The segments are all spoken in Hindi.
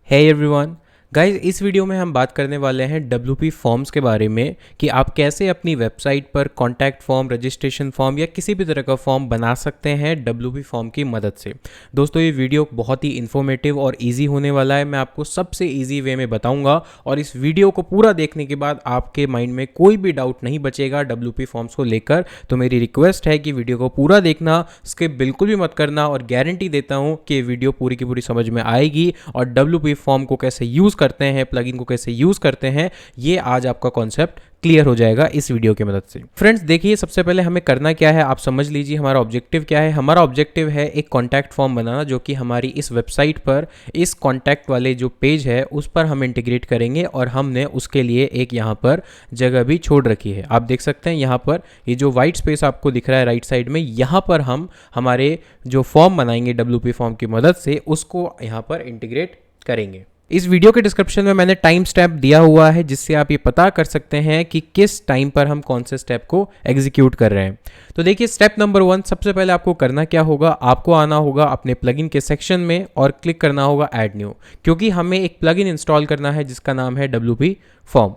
हे एवरीवन गाइस, इस वीडियो में हम बात करने वाले हैं WP फॉर्म्स के बारे में कि आप कैसे अपनी वेबसाइट पर कॉन्टैक्ट फॉर्म, रजिस्ट्रेशन फॉर्म या किसी भी तरह का फॉर्म बना सकते हैं WP फॉर्म की मदद से। दोस्तों, ये वीडियो बहुत ही इन्फॉर्मेटिव और इजी होने वाला है। मैं आपको सबसे इजी वे में बताऊंगा और इस वीडियो को पूरा देखने के बाद आपके माइंड में कोई भी डाउट नहीं बचेगा WP फॉर्म्स को लेकर। तो मेरी रिक्वेस्ट है कि वीडियो को पूरा देखना, स्किप बिल्कुल भी मत करना और गारंटी देता हूँ कि वीडियो पूरी की पूरी समझ में आएगी और WP फॉर्म को कैसे यूज़ करते हैं, प्लगइन को कैसे यूज़ करते हैं, ये आज आपका कॉन्सेप्ट क्लियर हो जाएगा इस वीडियो की मदद से। फ्रेंड्स देखिए, सबसे पहले हमें करना क्या है आप समझ लीजिए। हमारा ऑब्जेक्टिव क्या है? हमारा ऑब्जेक्टिव है एक कॉन्टैक्ट फॉर्म बनाना जो कि हमारी इस वेबसाइट पर इस कॉन्टैक्ट वाले जो पेज है उस पर हम इंटीग्रेट करेंगे और हमने उसके लिए एक यहाँ पर जगह भी छोड़ रखी है। आप देख सकते हैं यहाँ पर ये जो वाइट स्पेस आपको दिख रहा है राइट साइड में, यहाँ पर हम हमारे जो फॉर्म बनाएंगे WP फॉर्म की मदद से उसको यहाँ पर इंटीग्रेट करेंगे। इस वीडियो के डिस्क्रिप्शन में मैंने टाइम स्टेप दिया हुआ है जिससे आप ये पता कर सकते हैं कि किस टाइम पर हम कौन से स्टेप को एग्जीक्यूट कर रहे हैं। तो देखिए, स्टेप नंबर 1, सबसे पहले आपको करना क्या होगा, आपको आना होगा अपने प्लगइन के सेक्शन में और क्लिक करना होगा ऐड न्यू, क्योंकि हमें एक प्लगइन इंस्टॉल करना है जिसका नाम है WP फॉर्म।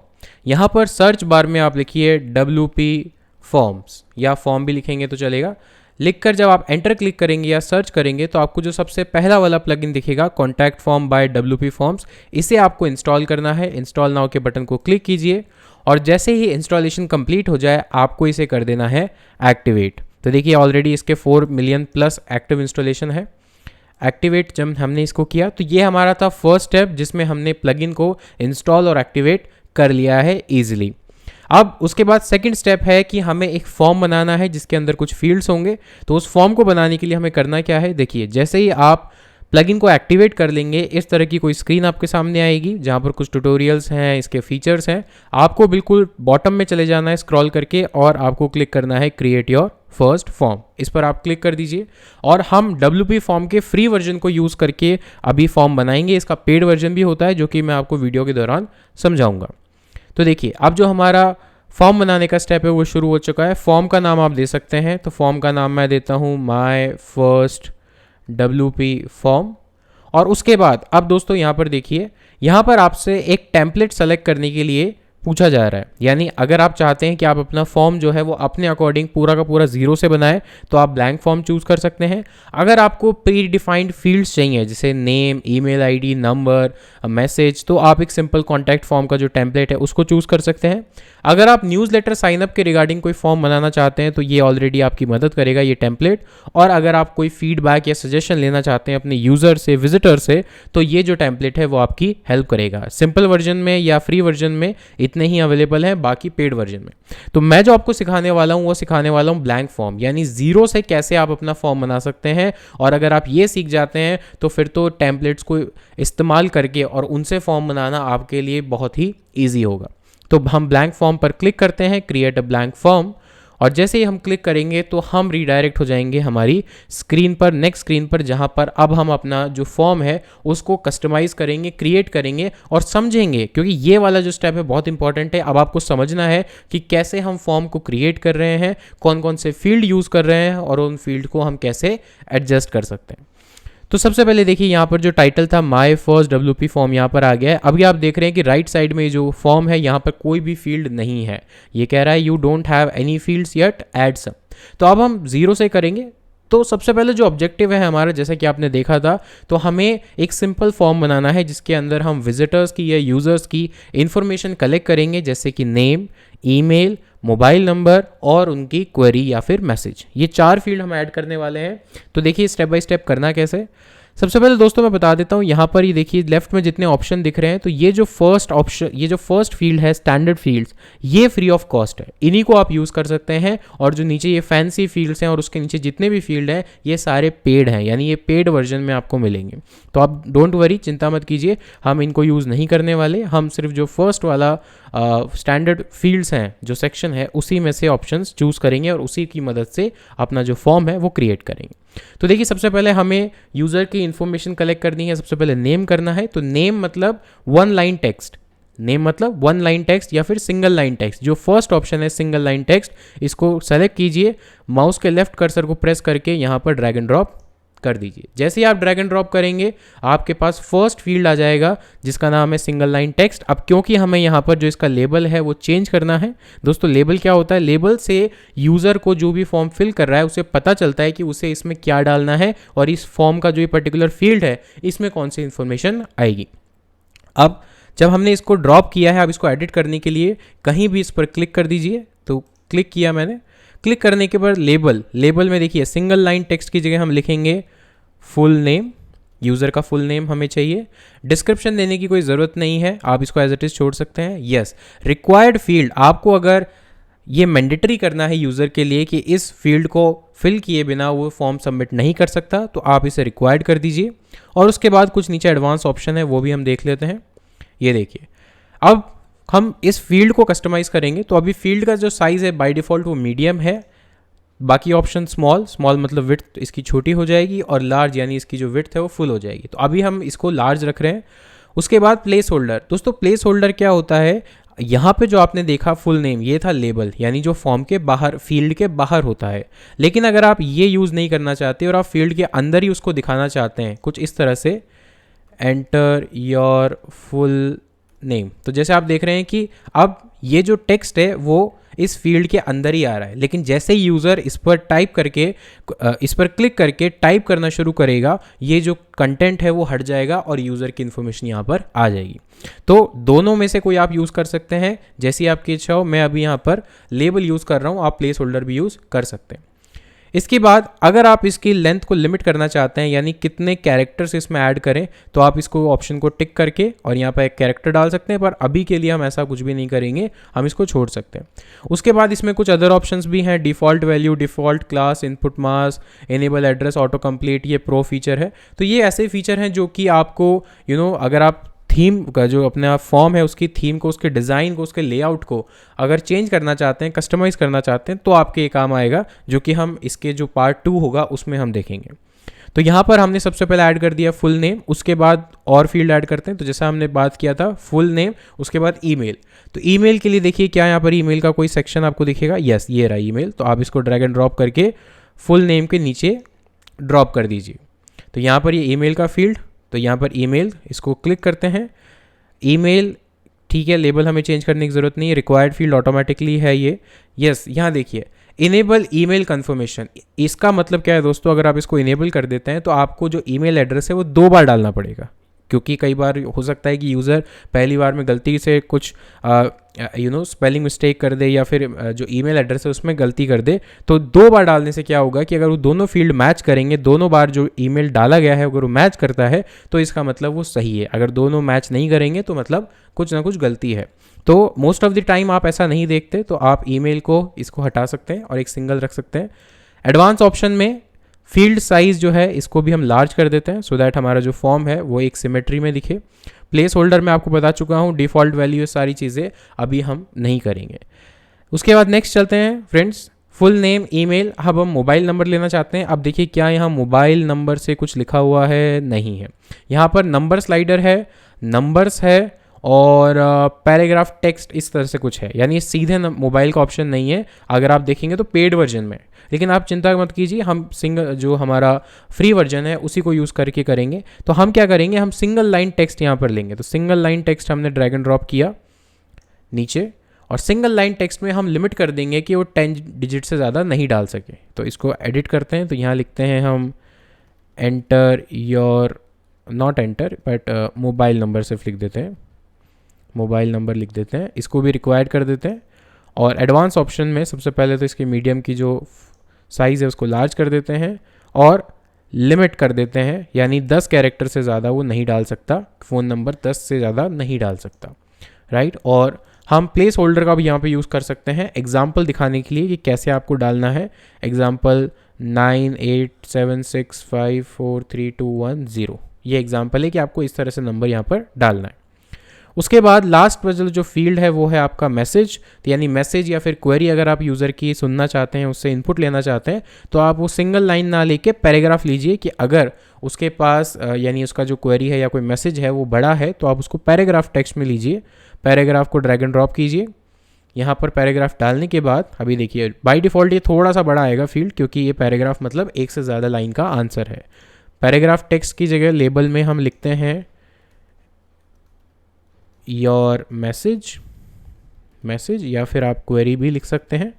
यहाँ पर सर्च बार में आप लिखिए WP फॉर्म्स या फॉर्म भी लिखेंगे तो चलेगा। लिखकर जब आप एंटर क्लिक करेंगे या सर्च करेंगे तो आपको जो सबसे पहला वाला प्लगइन दिखेगा contact form by WP forms, इसे आपको इंस्टॉल करना है। इंस्टॉल नाउ के बटन को क्लिक कीजिए और जैसे ही इंस्टॉलेशन कंप्लीट हो जाए आपको इसे कर देना है एक्टिवेट। तो देखिए, ऑलरेडी इसके 4 मिलियन प्लस एक्टिव इंस्टॉलेशन है। एक्टिवेट जब हमने इसको किया तो ये हमारा था फर्स्ट स्टेप जिसमें हमने प्लगइन को इंस्टॉल और एक्टिवेट कर लिया है ईजिली। अब उसके बाद सेकंड स्टेप है कि हमें एक फॉर्म बनाना है जिसके अंदर कुछ फील्ड्स होंगे। तो उस फॉर्म को बनाने के लिए हमें करना क्या है, देखिए जैसे ही आप प्लगइन को एक्टिवेट कर लेंगे इस तरह की कोई स्क्रीन आपके सामने आएगी जहाँ पर कुछ ट्यूटोरियल्स हैं, इसके फीचर्स हैं। आपको बिल्कुल बॉटम में चले जाना है स्क्रॉल करके और आपको क्लिक करना है क्रिएट योर फर्स्ट फॉर्म। इस पर आप क्लिक कर दीजिए और हम WP फॉर्म के फ्री वर्जन को यूज़ करके अभी फॉर्म बनाएंगे। इसका पेड वर्जन भी होता है जो कि मैं आपको वीडियो के दौरान समझाऊंगा। तो देखिए, अब जो हमारा फॉर्म बनाने का स्टेप है वो शुरू हो चुका है। फॉर्म का नाम आप दे सकते हैं, तो फॉर्म का नाम मैं देता हूँ माय फर्स्ट WP फॉर्म। और उसके बाद अब दोस्तों यहाँ पर देखिए, यहाँ पर आपसे एक टेम्पलेट सेलेक्ट करने के लिए पूछा जा रहा है। यानी अगर आप चाहते हैं कि आप अपना फॉर्म जो है वो अपने अकॉर्डिंग पूरा का पूरा जीरो से बनाएं तो आप ब्लैंक फॉर्म चूज कर सकते हैं। अगर आपको प्री डिफाइंड फील्ड्स चाहिए जैसे name, email ID, number, message, तो आप एक सिंपल कॉन्टैक्ट फॉर्म का जो टेम्पलेट है उसको चूज कर सकते हैं। अगर आप न्यूज़लेटर साइनअप के रिगार्डिंग कोई फॉर्म बनाना चाहते हैं तो ये ऑलरेडी आपकी मदद करेगा ये टेम्पलेट। और अगर आप कोई फीडबैक या सजेशन लेना चाहते हैं अपने यूज़र से, विजिटर से, तो ये जो टेम्पलेट है वो आपकी हेल्प करेगा। सिंपल वर्जन में या फ्री वर्जन में इतने ही अवेलेबल है, बाकी पेड वर्जन में। तो मैं जो आपको सिखाने वाला हूँ वो सिखाने वाला हूँ ब्लैंक फॉर्म, यानी जीरो से कैसे आप अपना फॉर्म बना सकते हैं। और अगर आप ये सीख जाते हैं तो फिर तो टेम्पलेट्स को इस्तेमाल करके और उनसे फॉर्म बनाना आपके लिए बहुत ही ईजी होगा। तो हम ब्लैंक फॉर्म पर क्लिक करते हैं, क्रिएट अ ब्लैंक फॉर्म, और जैसे ही हम क्लिक करेंगे तो हम रीडायरेक्ट हो जाएंगे हमारी स्क्रीन पर, नेक्स्ट स्क्रीन पर, जहां पर अब हम अपना जो फॉर्म है उसको कस्टमाइज करेंगे, क्रिएट करेंगे और समझेंगे, क्योंकि ये वाला जो स्टेप है बहुत इंपॉर्टेंट है। अब आपको समझना है कि कैसे हम फॉर्म को क्रिएट कर रहे हैं, कौन कौन से फील्ड यूज़ कर रहे हैं और उन फील्ड को हम कैसे एडजस्ट कर सकते हैं। तो सबसे पहले देखिए, यहाँ पर जो टाइटल था माय फर्स्ट WP फॉर्म यहाँ पर आ गया है। अभी आप देख रहे हैं कि राइट साइड में जो फॉर्म है यहाँ पर कोई भी फील्ड नहीं है। ये कह रहा है you don't have any fields yet, add some. तो अब हम जीरो से करेंगे। तो सबसे पहले जो ऑब्जेक्टिव है हमारा, जैसा कि आपने देखा था, तो हमें एक सिंपल फॉर्म बनाना है जिसके अंदर हम विजिटर्स की या यूज़र्स की इंफॉर्मेशन कलेक्ट करेंगे जैसे कि नेम, ईमेल, मोबाइल नंबर और उनकी क्वेरी या फिर मैसेज। ये 4 फील्ड हम ऐड करने वाले हैं। तो देखिए स्टेप बाय स्टेप करना कैसे। सबसे पहले दोस्तों मैं बता देता हूँ, यहाँ पर ये देखिए लेफ्ट में जितने ऑप्शन दिख रहे हैं, तो ये जो फर्स्ट ऑप्शन, ये जो फर्स्ट फील्ड है स्टैंडर्ड फील्ड्स, ये फ्री ऑफ कॉस्ट है, इन्हीं को आप यूज़ कर सकते हैं। और जो नीचे ये फैंसी फील्ड्स हैं और उसके नीचे जितने भी फील्ड हैं ये सारे पेड हैं, यानी ये पेड वर्जन में आपको मिलेंगे। तो आप डोंट वरी, चिंता मत कीजिए, हम इनको यूज़ नहीं करने वाले। हम सिर्फ जो फर्स्ट वाला स्टैंडर्ड फील्ड्स हैं जो सेक्शन है उसी में से ऑप्शंस चूज़ करेंगे और उसी की मदद से अपना जो फॉर्म है वो क्रिएट करेंगे। तो देखिए, सबसे पहले हमें यूज़र की इंफॉर्मेशन कलेक्ट करनी है। सबसे पहले नेम करना है। तो नेम मतलब 1 लाइन टेक्स्ट, नेम मतलब 1 लाइन टेक्स्ट या फिर सिंगल लाइन टेक्स्ट। जो फर्स्ट ऑप्शन है सिंगल लाइन टेक्स्ट, इसको सेलेक्ट कीजिए, माउस के लेफ्ट कर्सर को प्रेस करके यहाँ पर ड्रैग एंड ड्रॉप कर दीजिए। जैसे ही आप ड्रैग एंड ड्रॉप करेंगे आपके पास फर्स्ट फील्ड आ जाएगा जिसका नाम है सिंगल लाइन टेक्स्ट। अब क्योंकि हमें यहाँ पर जो इसका लेबल है वो चेंज करना है दोस्तों, लेबल क्या होता है, लेबल से यूज़र को जो भी फॉर्म फिल कर रहा है उसे पता चलता है कि उसे इसमें क्या डालना है और इस फॉर्म का जो ये पर्टिकुलर फील्ड है इसमें कौन सी इंफॉर्मेशन आएगी। अब जब हमने इसको ड्रॉप किया है, अब इसको एडिट करने के लिए कहीं भी इस पर क्लिक कर दीजिए। तो क्लिक किया मैंने, क्लिक करने के बाद लेबल में देखिए सिंगल लाइन टेक्स्ट की जगह हम लिखेंगे फुल नेम, यूज़र का फुल नेम हमें चाहिए। डिस्क्रिप्शन देने की कोई ज़रूरत नहीं है, आप इसको एज इट इज़ छोड़ सकते हैं। यस, रिक्वायर्ड फील्ड, आपको अगर ये मैंडेटरी करना है यूज़र के लिए कि इस फील्ड को फिल किए बिना वो फॉर्म सबमिट नहीं कर सकता, तो आप इसे रिक्वायर्ड कर दीजिए। और उसके बाद कुछ नीचे एडवांस ऑप्शन है वो भी हम देख लेते हैं। ये देखिए, अब हम इस फील्ड को कस्टमाइज़ करेंगे। तो अभी फील्ड का जो साइज़ है बाय डिफ़ॉल्ट वो मीडियम है, बाकी ऑप्शन स्मॉल मतलब विड्थ इसकी छोटी हो जाएगी और लार्ज यानी इसकी जो विड्थ है वो फुल हो जाएगी। तो अभी हम इसको लार्ज रख रहे हैं। उसके बाद प्लेस होल्डर, दोस्तों प्लेस होल्डर क्या होता है, यहाँ पे जो आपने देखा फुल नेम ये था लेबल, यानी जो फॉर्म के बाहर फील्ड के बाहर होता है। लेकिन अगर आप ये यूज़ नहीं करना चाहते और आप फील्ड के अंदर ही उसको दिखाना चाहते हैं कुछ इस तरह से, एंटर योर फुल नेम, तो जैसे आप देख रहे हैं कि अब ये जो टेक्स्ट है वो इस फील्ड के अंदर ही आ रहा है। लेकिन जैसे ही यूज़र इस पर टाइप करके इस पर क्लिक करके टाइप करना शुरू करेगा, ये जो कंटेंट है वो हट जाएगा और यूज़र की इन्फॉर्मेशन यहाँ पर आ जाएगी। तो दोनों में से कोई आप यूज़ कर सकते हैं, जैसी आपकी इच्छा हो। मैं अभी यहाँ पर लेबल यूज़ कर रहा हूँ, आप प्लेस होल्डर भी यूज़ कर सकते हैं। इसके बाद अगर आप इसकी लेंथ को लिमिट करना चाहते हैं, यानी कितने कैरेक्टर्स इसमें ऐड करें, तो आप इसको ऑप्शन को टिक करके और यहाँ पर एक कैरेक्टर डाल सकते हैं। पर अभी के लिए हम ऐसा कुछ भी नहीं करेंगे, हम इसको छोड़ सकते हैं। उसके बाद इसमें कुछ अदर ऑप्शंस भी हैं, default value, default class, input mask, enable address, autocomplete, ये प्रो फीचर है। तो ये ऐसे फीचर हैं जो कि आपको अगर आप थीम का जो अपना फॉर्म है उसकी थीम को, उसके डिज़ाइन को, उसके लेआउट को अगर चेंज करना चाहते हैं, कस्टमाइज़ करना चाहते हैं, तो आपके ये काम आएगा, जो कि हम इसके जो पार्ट 2 होगा उसमें हम देखेंगे। तो यहाँ पर हमने सबसे पहले ऐड कर दिया फुल नेम, उसके बाद और फील्ड ऐड करते हैं। तो जैसा हमने बात किया था फुल नेम, उसके बाद ईमेल। तो ईमेल के लिए देखिए क्या यहाँ पर ईमेल का कोई सेक्शन आपको दिखेगा, यस ये रहा ईमेल। तो आप इसको ड्रैग एंड ड्रॉप करके फुल नेम के नीचे ड्रॉप कर दीजिए। तो यहाँ पर ये ईमेल का फील्ड, तो यहाँ पर ईमेल, इसको क्लिक करते हैं, ईमेल ठीक है, लेबल हमें चेंज करने की ज़रूरत नहीं है, रिक्वायर्ड फील्ड ऑटोमेटिकली है ये। यस, यहाँ देखिए इनेबल ईमेल कन्फर्मेशन, इसका मतलब क्या है दोस्तों, अगर आप इसको इनेबल कर देते हैं तो आपको जो ईमेल एड्रेस है वो 2 बार डालना पड़ेगा, क्योंकि कई बार हो सकता है कि यूज़र पहली बार में गलती से कुछ स्पेलिंग मिस्टेक कर दे या फिर जो ईमेल एड्रेस है उसमें गलती कर दे। तो 2 बार डालने से क्या होगा कि अगर वो दोनों फील्ड मैच करेंगे, दोनों बार जो ईमेल डाला गया है अगर वो मैच करता है तो इसका मतलब वो सही है। अगर दोनों मैच नहीं करेंगे तो मतलब कुछ ना कुछ गलती है। तो मोस्ट ऑफ द टाइम आप ऐसा नहीं देखते, तो आप ईमेल को इसको हटा सकते हैं और एक सिंगल रख सकते हैं। एडवांस ऑप्शन में फील्ड साइज़ जो है इसको भी हम लार्ज कर देते हैं, सो दैट हमारा जो फॉर्म है वो एक सिमेट्री में दिखे। प्लेस होल्डर में आपको बता चुका हूँ, डिफ़ॉल्ट वैल्यू, सारी चीज़ें अभी हम नहीं करेंगे। उसके बाद नेक्स्ट चलते हैं फ्रेंड्स, फुल नेम, ईमेल। अब हम मोबाइल नंबर लेना चाहते हैं। अब देखिए क्या यहाँ मोबाइल नंबर से कुछ लिखा हुआ है, नहीं है। यहाँ पर नंबर स्लाइडर है, नंबर्स है और पैराग्राफ टेक्स्ट इस तरह से कुछ है, यानी सीधे मोबाइल का ऑप्शन नहीं है। अगर आप देखेंगे तो पेड वर्जन में, लेकिन आप चिंता मत कीजिए, हम सिंगल जो हमारा फ्री वर्जन है उसी को यूज़ करके करेंगे। तो हम क्या करेंगे, हम सिंगल लाइन टेक्स्ट यहाँ पर लेंगे। तो सिंगल लाइन टेक्स्ट हमने ड्रैग एंड ड्रॉप किया नीचे, और सिंगल लाइन टेक्स्ट में हम लिमिट कर देंगे कि वो 10 डिजिट से ज़्यादा नहीं डाल सके। तो इसको एडिट करते हैं, तो यहाँ लिखते हैं हम enter your, not enter but mobile number सिर्फ लिख देते हैं, मोबाइल नंबर लिख देते हैं, इसको भी रिक्वायर्ड कर देते हैं। और एडवांस ऑप्शन में सबसे पहले तो इसके मीडियम की जो साइज़ है उसको लार्ज कर देते हैं और लिमिट कर देते हैं, यानी 10 कैरेक्टर से ज़्यादा वो नहीं डाल सकता, फ़ोन नंबर 10 से ज़्यादा नहीं डाल सकता, राइट। और हम प्लेस होल्डर का भी यहाँ पे यूज़ कर सकते हैं एग्जाम्पल दिखाने के लिए कि कैसे आपको डालना है। एग्जाम्पल 9876543210, ये एग्जाम्पल है कि आपको इस तरह से नंबर यहाँ पर डालना है। उसके बाद लास्ट पर जो फील्ड है वो है आपका मैसेज, तो यानी मैसेज या फिर क्वेरी अगर आप यूज़र की सुनना चाहते हैं, उससे इनपुट लेना चाहते हैं, तो आप वो सिंगल लाइन ना लेके पैराग्राफ लीजिए कि अगर उसके पास यानी उसका जो क्वेरी है या कोई मैसेज है वो बड़ा है तो आप उसको पैराग्राफ टेक्स्ट में लीजिए। पैराग्राफ को ड्रैग एंड ड्रॉप कीजिए, यहाँ पर पैराग्राफ डालने के बाद अभी देखिए बाय डिफ़ॉल्ट ये थोड़ा सा बड़ा आएगा फील्ड, क्योंकि ये पैराग्राफ मतलब एक से ज़्यादा लाइन का आंसर है। पैराग्राफ टेक्स्ट की जगह लेबल में हम लिखते हैं योर मैसेज या फिर आप क्वेरी भी लिख सकते हैं।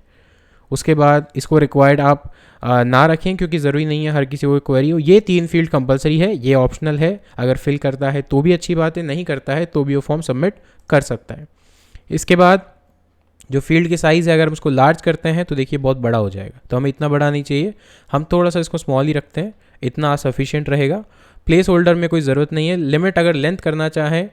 उसके बाद इसको रिक्वायर्ड आप ना रखें, क्योंकि ज़रूरी नहीं है हर किसी को क्वेरी हो। ये 3 फील्ड कंपलसरी है, ये ऑप्शनल है। अगर फिल करता है तो भी अच्छी बात है, नहीं करता है तो भी वो फॉर्म सबमिट कर सकता है। इसके बाद जो फील्ड की साइज़ है, अगर हम उसको लार्ज करते हैं तो देखिए बहुत बड़ा हो जाएगा, तो हमें इतना बड़ा नहीं चाहिए, हम थोड़ा सा इसको स्मॉल ही रखते हैं, इतना सफिशिएंट रहेगा। प्लेस होल्डर में कोई ज़रूरत नहीं है। लिमिट अगर लेंथ करना चाहें,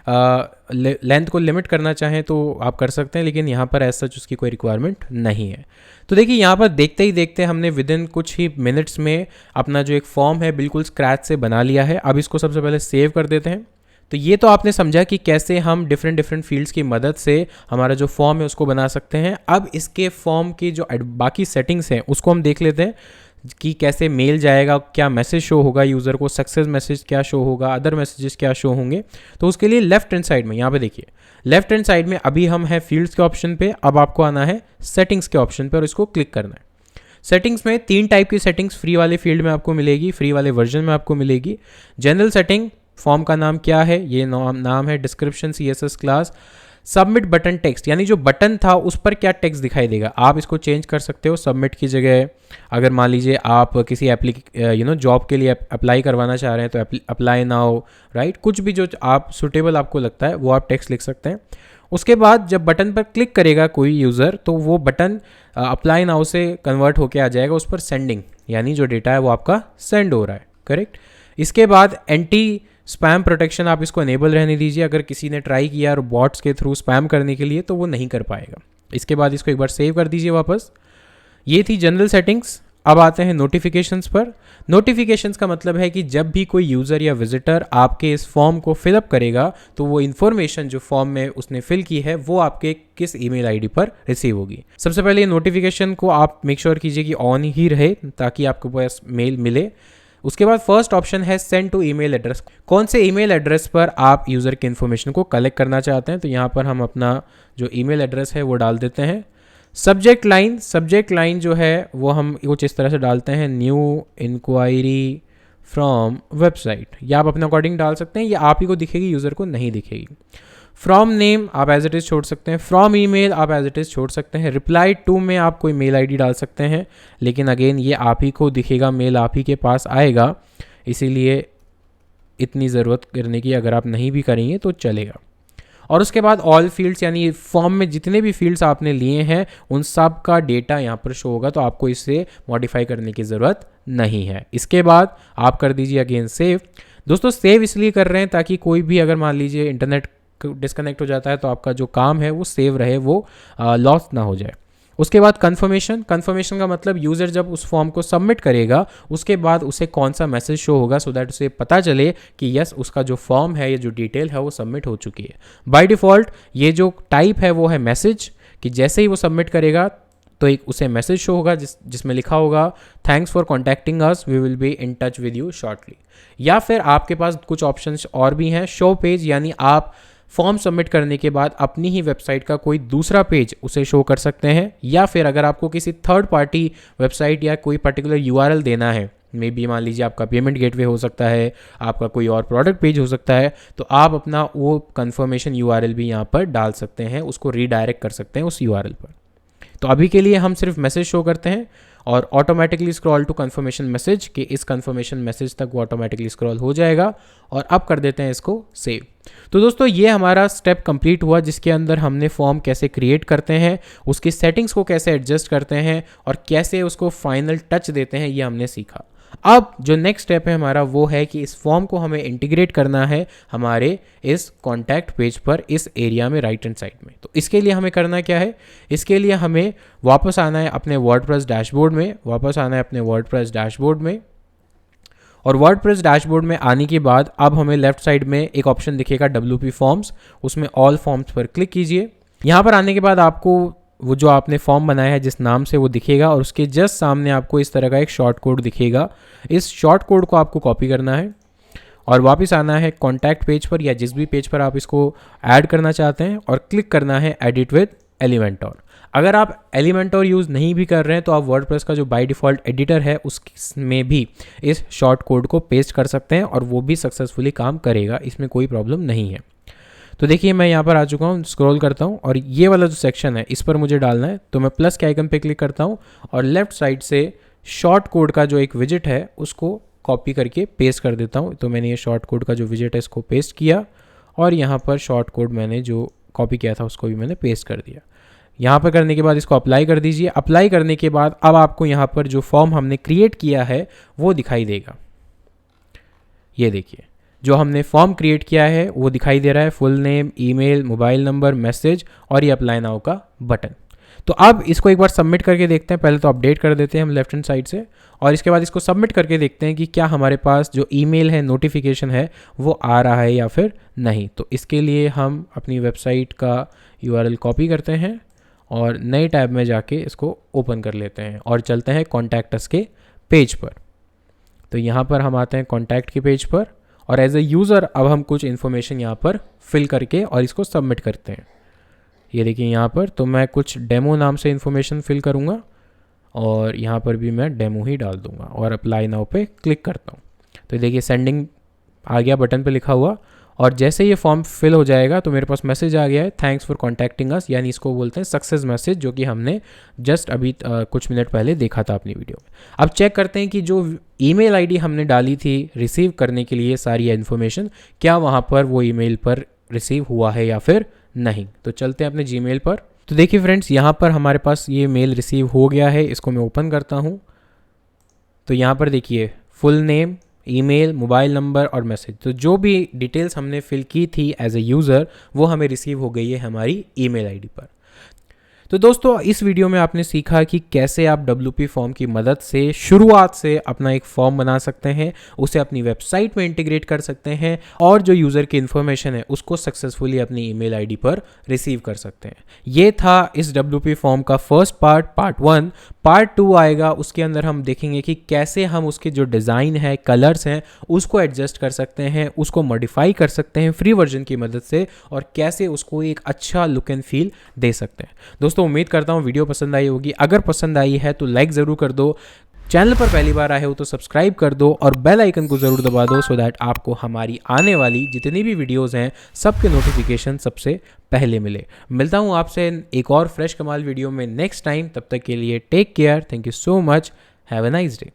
लेंथ को लिमिट करना चाहें तो आप कर सकते हैं, लेकिन यहाँ पर ऐसा उसकी कोई रिक्वायरमेंट नहीं है। तो देखिए यहाँ पर देखते ही देखते हमने विद इन कुछ ही मिनट्स में अपना जो एक फॉर्म है बिल्कुल स्क्रैच से बना लिया है। अब इसको सबसे पहले सेव कर देते हैं। तो ये तो आपने समझा कि कैसे हम डिफरेंट फील्ड्स की मदद से हमारा जो फॉर्म है उसको बना सकते हैं। अब इसके फॉर्म की जो बाकी सेटिंग्स हैं उसको हम देख लेते हैं कि कैसे मेल जाएगा, क्या मैसेज शो होगा यूज़र को, सक्सेस मैसेज क्या शो होगा, अदर मैसेजेस क्या शो होंगे। तो उसके लिए लेफ्ट हैंड साइड में यहाँ पे देखिए, लेफ्ट हैंड साइड में अभी हम हैं फील्ड्स के ऑप्शन पे। अब आपको आना है सेटिंग्स के ऑप्शन पे और इसको क्लिक करना है। सेटिंग्स में 3 टाइप की सेटिंग्स फ्री वाले फील्ड में आपको मिलेगी, फ्री वाले वर्जन में आपको मिलेगी। जनरल सेटिंग, फॉर्म का नाम क्या है, ये नाम है description CSS class. Submit button text, यानी जो बटन था उस पर क्या टेक्स्ट दिखाई देगा, आप इसको चेंज कर सकते हो सबमिट की जगह। अगर मान लीजिए आप किसी जॉब के लिए अप्लाई करवाना चाह रहे हैं तो अप्लाई नाउ, राइट, कुछ भी जो आप सुटेबल आपको लगता है वो आप टेक्स्ट लिख सकते हैं। उसके बाद जब बटन पर क्लिक करेगा कोई यूज़र तो वो बटन अप्लाई नाउ से कन्वर्ट होके आ जाएगा उस पर सेंडिंग, यानी जो डेटा है वो आपका सेंड हो रहा है, करेक्ट। इसके बाद एंटी स्पैम प्रोटेक्शन आप इसको एनेबल रहने दीजिए। अगर किसी ने ट्राई किया और बॉट्स के थ्रू स्पैम करने के लिए तो वो नहीं कर पाएगा। इसके बाद इसको एक बार सेव कर दीजिए वापस। ये थी जनरल सेटिंग्स। अब आते हैं नोटिफिकेशंस पर। नोटिफिकेशंस का मतलब है कि जब भी कोई यूज़र या विजिटर आपके इस फॉर्म को फिलअप करेगा तो वो इन्फॉर्मेशन जो फॉर्म में उसने फिल की है वो आपके किस ईमेल आईडी पर रिसीव होगी। सबसे पहले नोटिफिकेशन को आप मेक श्योर कीजिए कि ऑन ही रहे ताकि आपको पास मेल मिले। उसके बाद फर्स्ट ऑप्शन है सेंड टू ईमेल एड्रेस। कौन से ईमेल एड्रेस पर आप यूज़र की इन्फॉर्मेशन को कलेक्ट करना चाहते हैं, तो यहाँ पर हम अपना जो ईमेल एड्रेस है वो डाल देते हैं। सब्जेक्ट लाइन जो है वो हम कुछ इस तरह से डालते हैं, न्यू इंक्वायरी फ्रॉम वेबसाइट, या आप अपने अकॉर्डिंग डाल सकते हैं, या आप ही को दिखेगी, यूज़र को नहीं दिखेगी। फ्रॉम नेम आप एज इट इज़ छोड़ सकते हैं, फ्रॉम ईमेल आप एज इट इज़ छोड़ सकते हैं, रिप्लाई टू में आप कोई मेल आईडी डाल सकते हैं, लेकिन अगेन ये आप ही को दिखेगा, मेल आप ही के पास आएगा, इसीलिए इतनी ज़रूरत करने की अगर आप नहीं भी करेंगे तो चलेगा। और उसके बाद ऑल फील्ड्स, यानी फॉर्म में जितने भी फील्ड्स आपने लिए हैं उन सब का डेटा यहाँ पर शो होगा, तो आपको इसे मॉडिफाई करने की ज़रूरत नहीं है। इसके बाद आप कर दीजिए अगेन सेव। दोस्तों सेव इसलिए कर रहे हैं ताकि कोई भी अगर मान लीजिए इंटरनेट डिस्कनेक्ट हो जाता है तो आपका जो काम है वो सेव रहे, वो लॉस ना हो जाए। उसके बाद कन्फर्मेशन का मतलब यूज़र जब उस फॉर्म को सबमिट करेगा उसके बाद उसे कौन सा मैसेज शो होगा, सो दैट उसे पता चले कि यस उसका जो फॉर्म है या जो डिटेल है वो सबमिट हो चुकी है। बाय डिफ़ॉल्ट ये जो टाइप है वो है मैसेज, कि जैसे ही वो सबमिट करेगा तो एक उसे मैसेज शो होगा जिसमें लिखा होगा thanks for contacting us, we will be in touch with you shortly. या फिर आपके पास कुछ ऑप्शंस और भी हैं, शो पेज, यानी आप फॉर्म सबमिट करने के बाद अपनी ही वेबसाइट का कोई दूसरा पेज उसे शो कर सकते हैं, या फिर अगर आपको किसी थर्ड पार्टी वेबसाइट या कोई पर्टिकुलर URL देना है, मे बी मान लीजिए आपका पेमेंट गेटवे हो सकता है, आपका कोई और प्रोडक्ट पेज हो सकता है, तो आप अपना वो कन्फर्मेशन URL भी यहाँ पर डाल सकते हैं, उसको रीडायरेक्ट कर सकते हैं उस URL पर। तो अभी के लिए हम सिर्फ मैसेज शो करते हैं और automatically scroll to confirmation message, कि इस कन्फर्मेशन मैसेज तक वो ऑटोमेटिकली स्क्रॉल हो जाएगा, और अब कर देते हैं इसको सेव। तो दोस्तों ये हमारा स्टेप कंप्लीट हुआ जिसके अंदर हमने फॉर्म कैसे क्रिएट करते हैं, उसकी सेटिंग्स को कैसे एडजस्ट करते हैं और कैसे उसको फाइनल टच देते हैं, ये हमने सीखा। अब जो नेक्स्ट स्टेप है हमारा वो है कि इस फॉर्म को हमें इंटीग्रेट करना है हमारे इस कॉन्टैक्ट पेज पर, इस एरिया में राइट हैंड साइड में। तो इसके लिए हमें करना क्या है, इसके लिए हमें वापस आना है अपने वर्डप्रेस डैशबोर्ड में, और वर्डप्रेस डैशबोर्ड में आने के बाद अब हमें लेफ्ट साइड में एक ऑप्शन दिखेगा WP फॉर्म्स, उसमें ऑल फॉर्म्स पर क्लिक कीजिए। यहाँ पर आने के बाद आपको वो जो आपने फॉर्म बनाया है जिस नाम से वो दिखेगा, और उसके जस्ट सामने आपको इस तरह का एक शॉर्ट कोड दिखेगा। इस शॉर्ट कोड को आपको कॉपी करना है और वापस आना है कॉन्टैक्ट पेज पर या जिस भी पेज पर आप इसको ऐड करना चाहते हैं, और क्लिक करना है एडिट विद एलिमेंटोर। अगर आप एलिमेंटोर यूज़ नहीं भी कर रहे हैं तो आप वर्डप्रेस का जो बाय डिफ़ॉल्ट एडिटर है उसमें भी इस शॉर्ट कोड को पेस्ट कर सकते हैं और वो भी सक्सेसफुली काम करेगा, इसमें कोई प्रॉब्लम नहीं है। तो देखिए मैं यहाँ पर आ चुका हूँ, स्क्रॉल करता हूँ और ये वाला जो सेक्शन है इस पर मुझे डालना है, तो मैं प्लस के आइकन पे क्लिक करता हूँ और लेफ्ट साइड से शॉर्ट कोड का जो एक विजिट है उसको कॉपी करके पेस्ट कर देता हूँ। तो मैंने ये शॉर्ट कोड का जो विजिट है इसको पेस्ट किया और यहाँ पर शॉर्ट कोड मैंने जो कॉपी किया था उसको भी मैंने पेस्ट कर दिया। यहाँ पर करने के बाद इसको अप्लाई कर दीजिए। अप्लाई करने के बाद अब आपको यहाँ पर जो फॉर्म हमने क्रिएट किया है वो दिखाई देगा। ये देखिए जो हमने फॉर्म क्रिएट किया है वो दिखाई दे रहा है, full name, email, mobile number, message और ये अप्लाई नाउ का बटन। तो अब इसको एक बार सबमिट करके देखते हैं। पहले तो अपडेट कर देते हैं हम लेफ्ट हैंड साइड से और इसके बाद इसको सबमिट करके देखते हैं कि क्या हमारे पास जो ईमेल है, नोटिफिकेशन है वो आ रहा है या फिर नहीं। तो इसके लिए हम अपनी वेबसाइट का URL कॉपी करते हैं और नए टैब में जाके इसको ओपन कर लेते हैं और चलते हैं कॉन्टैक्ट अस के पेज पर। तो यहाँ पर हम आते हैं कॉन्टैक्ट के पेज पर और एज ए यूज़र अब हम कुछ इन्फॉर्मेशन यहाँ पर फिल करके और इसको सबमिट करते हैं। ये देखिए यहाँ पर तो मैं कुछ डेमो नाम से इन्फॉर्मेशन फिल करूँगा और यहाँ पर भी मैं डेमो ही डाल दूँगा और अप्लाई नाउ पे क्लिक करता हूँ। तो देखिए सेंडिंग आ गया बटन पे लिखा हुआ और जैसे ये फॉर्म फिल हो जाएगा तो मेरे पास मैसेज आ गया है, थैंक्स फॉर कॉन्टैक्टिंग अस, यानी इसको बोलते हैं सक्सेस मैसेज, जो कि हमने जस्ट अभी कुछ मिनट पहले देखा था अपनी वीडियो में। अब चेक करते हैं कि जो ईमेल आईडी हमने डाली थी रिसीव करने के लिए सारी इन्फॉर्मेशन, क्या वहाँ पर वो ईमेल पर रिसीव हुआ है या फिर नहीं। तो चलते हैं अपने जीमेल पर। तो देखिए फ्रेंड्स यहाँ पर हमारे पास ये मेल रिसीव हो गया है। इसको मैं ओपन करता हूँ तो यहाँ पर देखिए full name, email, mobile number और मैसेज, तो जो भी डिटेल्स हमने फिल की थी एज ए यूज़र वो हमें रिसीव हो गई है हमारी ईमेल आईडी पर। तो दोस्तों इस वीडियो में आपने सीखा कि कैसे आप WP फॉर्म की मदद से शुरुआत से अपना एक फॉर्म बना सकते हैं, उसे अपनी वेबसाइट में इंटीग्रेट कर सकते हैं और जो यूज़र की इन्फॉर्मेशन है उसको सक्सेसफुली अपनी ईमेल आईडी पर रिसीव कर सकते हैं। ये था इस WP फॉर्म का फर्स्ट पार्ट 1। पार्ट 2 आएगा, उसके अंदर हम देखेंगे कि कैसे हम उसके जो डिज़ाइन है, कलर्स हैं, उसको एडजस्ट कर सकते हैं, उसको मॉडिफाई कर सकते हैं फ्री वर्जन की मदद से और कैसे उसको एक अच्छा लुक एंड फील दे सकते हैं। दोस्तों उम्मीद करता हूँ वीडियो पसंद आई होगी। अगर पसंद आई है तो लाइक ज़रूर कर दो, चैनल पर पहली बार आए हो तो सब्सक्राइब कर दो और बेल आइकन को ज़रूर दबा दो सो दैट आपको हमारी आने वाली जितनी भी वीडियोस हैं सबके नोटिफिकेशन सबसे पहले मिले। मिलता हूँ आपसे एक और फ्रेश कमाल वीडियो में नेक्स्ट टाइम। तब तक के लिए take care, thank you so much, have a nice day.